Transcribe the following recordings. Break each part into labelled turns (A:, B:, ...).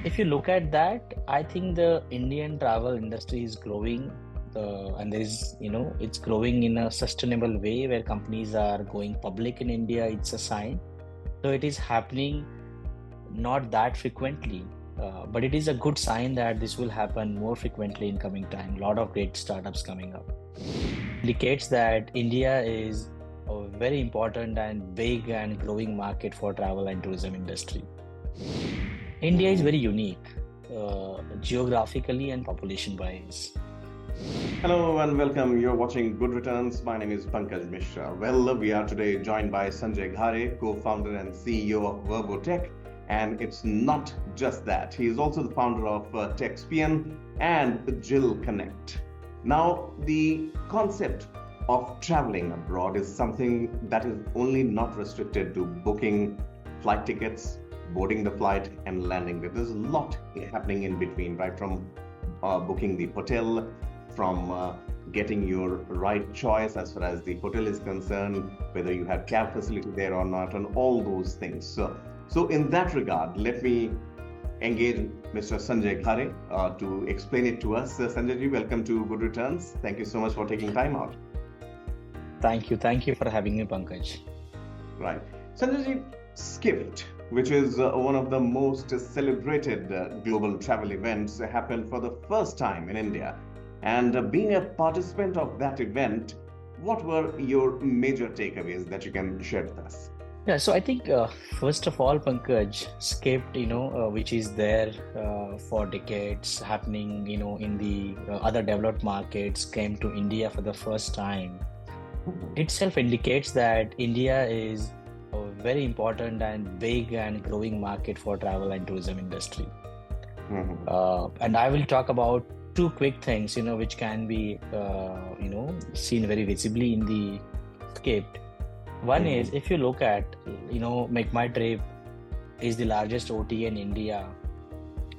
A: if you look at that, I think the Indian travel industry is growing, and there is, it's growing in a sustainable way where companies are going public in India. It's a sign. So it is happening not that frequently, but it is a good sign that this will happen more frequently in coming time. A lot of great startups coming up. Indicates that India is a very important and big and growing market for travel and tourism industry. India is very unique, geographically and population wise.
B: Hello and welcome. You're watching Good Returns. My name is Pankaj Mishra. Well, we are today joined by Sanjay Ghare, co-founder and CEO of Vervotech. And it's not just that. He is also the founder of TechSpian and Jill Connect. Now, the concept of traveling abroad is something that is only not restricted to booking flight tickets, boarding the flight, and landing it. There's a lot happening in between, right? From booking the hotel, from getting your right choice as far as the hotel is concerned, whether you have cab facility there or not, and all those things. So in that regard, let me engage Mr. Sanjay Ghare to explain it to us. Sanjay ji, welcome to Good Returns. Thank you so much for taking time out.
A: Thank you for having me, Pankaj.
B: Right. Sanjay ji, Skift, which is one of the most celebrated global travel events, happened for the first time in India. And being a participant of that event, what were your major takeaways that you can share with us?
A: Yeah, so I think first of all, Pankaj, Skift, which is there for decades, happening, in the other developed markets, came to India for the first time. Itself indicates that India is a very important and big and growing market for travel and tourism industry. And I will talk about two quick things, which can be, seen very visibly in the Skift. One is, if you look at, Make My Trip is the largest OTA in India.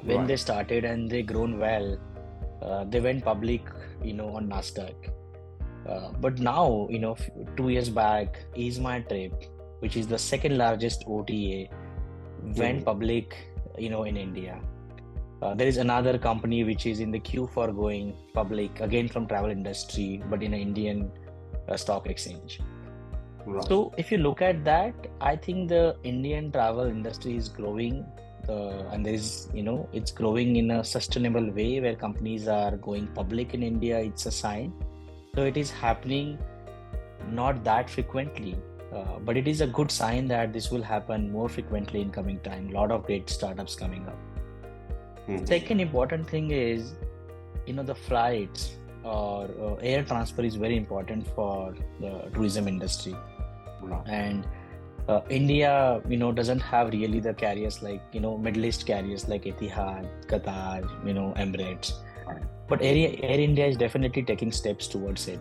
A: When they started and they grown well, they went public, on Nasdaq. But now, 2 years back, Is My Trip, which is the second largest OTA, went public, in India. There is another company which is in the queue for going public, again from travel industry, but in an Indian stock exchange. Right. So if you look at that, I think the Indian travel industry is growing, and there is, it's growing in a sustainable way where companies are going public in India. It's a sign. So it is happening not that frequently, but it is a good sign that this will happen more frequently in coming time. A lot of great startups coming up. Second important thing is, the flights or air transfer is very important for the tourism industry. And India, doesn't have really the carriers like, Middle East carriers like Etihad, Qatar, Emirates. But Air India is definitely taking steps towards it.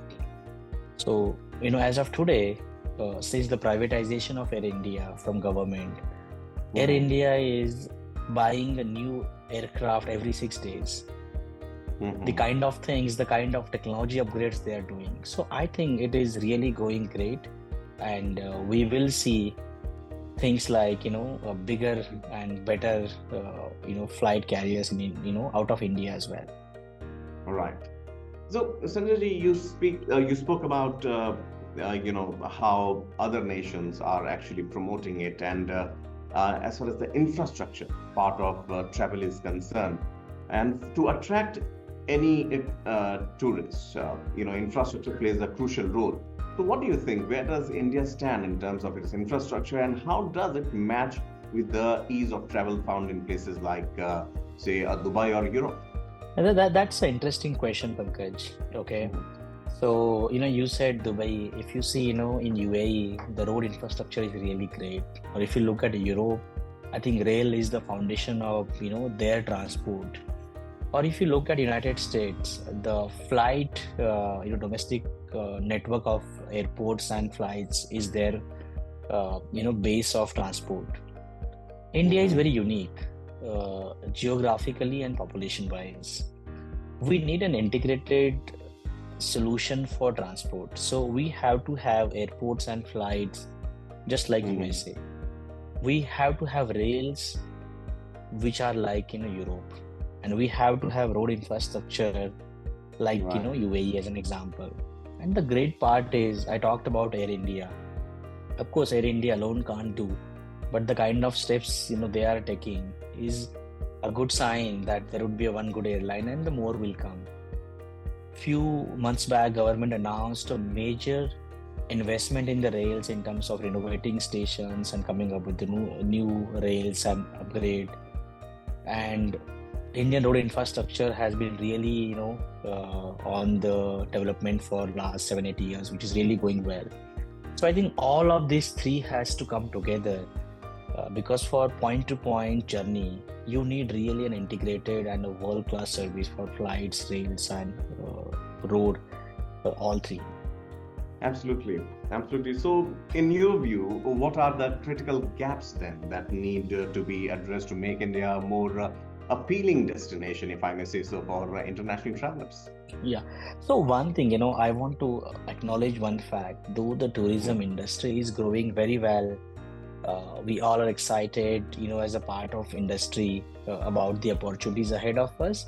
A: So, as of today, since the privatization of Air India from government, Air India is buying a new aircraft every 6 days. The kind of things, the kind of technology upgrades they are doing. So I think it is really going great, and we will see things like, bigger and better, flight carriers in, out of India as well.
B: All right. So Sanjay ji, you spoke about, how other nations are actually promoting it, and as far as the infrastructure part of travel is concerned, and to attract any tourists, infrastructure plays a crucial role. So what do you think? Where does India stand in terms of its infrastructure, and how does it match with the ease of travel found in places like, say, Dubai or Europe?
A: That's an interesting question, Pankaj. Okay. So, you said Dubai. If you see, in UAE, the road infrastructure is really great. Or if you look at Europe, I think rail is the foundation of, their transport. Or if you look at United States, the flight, domestic network of airports and flights is their, base of transport. India is very unique, geographically and population wise. We need an integrated solution for transport. So we have to have airports and flights just like USA. We have to have rails. which are like Europe, and we have to have road infrastructure like
B: Right.
A: UAE as an example. And the great part is I talked about Air India. Of course, Air India alone can't do, but the kind of steps they are taking is a good sign that there would be a one good airline and the more will come. Few months back, government announced a major investment in the rails in terms of renovating stations and coming up with the new rails and upgrade. And Indian road infrastructure has been really, on the development for last 7-8 years, which is really going well. So I think all of these three has to come together because for point-to-point journey, you need really an integrated and a world-class service for flights, rails, and road, all three.
B: Absolutely. Absolutely. So, in your view, what are the critical gaps then that need to be addressed to make India a more appealing destination, if I may say so, for international travelers?
A: Yeah. So one thing, I want to acknowledge one fact. Though the tourism industry is growing very well, we all are excited, as a part of industry about the opportunities ahead of us.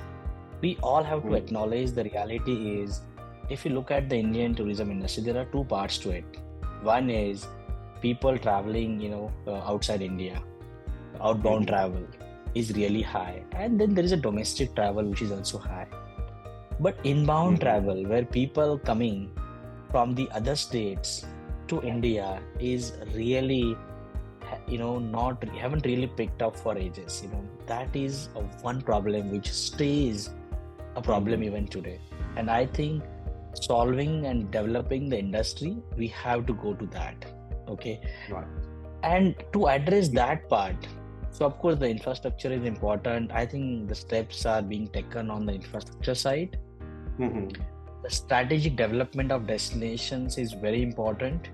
A: We all have to acknowledge the reality is, if you look at the Indian tourism industry, there are two parts to it. One is people traveling, outside India. Outbound travel is really high. And then there is a domestic travel, which is also high. But inbound travel, where people coming from the other states to India is really, haven't really picked up for ages. That is one problem which stays a problem even today. And I think solving and developing the industry, we have to go to that. Okay.
B: Right.
A: And to address that part, so of course the infrastructure is important. I think the steps are being taken on the infrastructure side. The strategic development of destinations is very important.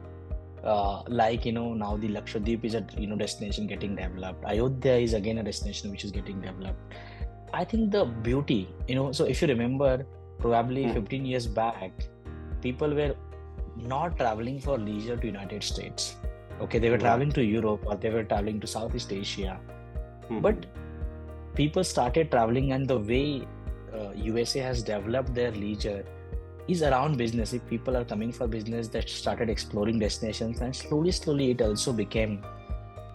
A: Now the Lakshadweep is a destination getting developed. Ayodhya is again a destination which is getting developed. I think the beauty, so if you remember, probably 15 years back, people were not traveling for leisure to United States. Okay, they were traveling to Europe or they were traveling to Southeast Asia. But people started traveling, and the way USA has developed their leisure is around business. If people are coming for business, they started exploring destinations, and slowly it also became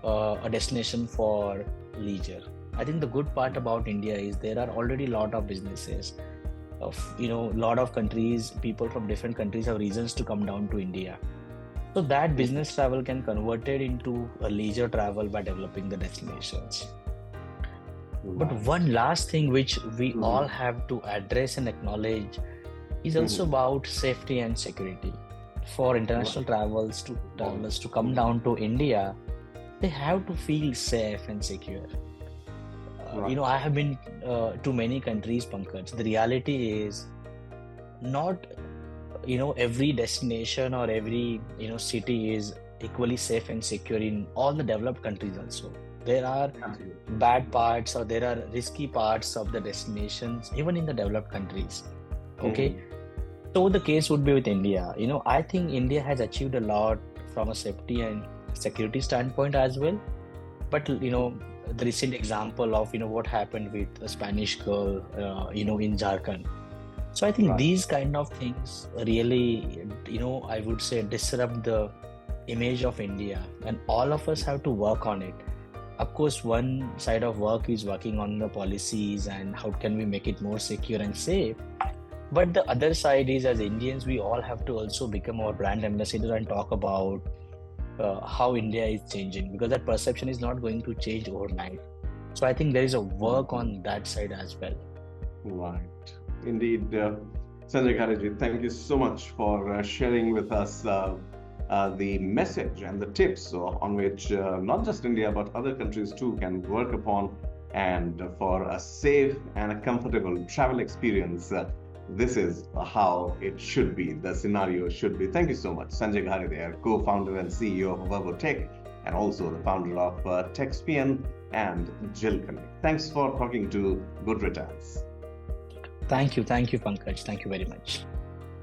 A: a destination for leisure. I think the good part about India is there are already a lot of businesses. Lot of countries, people from different countries have reasons to come down to India. So that business travel can convert it into a leisure travel by developing the destinations. But one last thing which we all have to address and acknowledge is also about safety and security. For international travelers to come down to India, they have to feel safe and secure. I have been to many countries, Pankaj. The reality is not, every destination or every, city is equally safe and secure in all the developed countries also. There are bad parts or there are risky parts of the destinations, even in the developed countries. Okay. So the case would be with India. I think India has achieved a lot from a safety and security standpoint as well. But, the recent example of, what happened with a Spanish girl, in Jharkhand. So I think these kind of things really, I would say disrupt the image of India, and all of us have to work on it. Of course, one side of work is working on the policies and how can we make it more secure and safe. But the other side is, as Indians, we all have to also become our brand ambassador and talk about how India is changing, because that perception is not going to change overnight. So I think there is a work on that side as well.
B: Right. Indeed. Sanjay Ghare, thank you so much for sharing with us the message and the tips on which not just India but other countries too can work upon, and for a safe and a comfortable travel experience. This is how it should be, the scenario should be. Thank you so much. Sanjay Ghare there, co-founder and CEO of Vervotech, and also the founder of TechSpian and Jill Connect. Thanks for talking to GoodReturns.
A: Thank you, Pankaj. Thank you very much.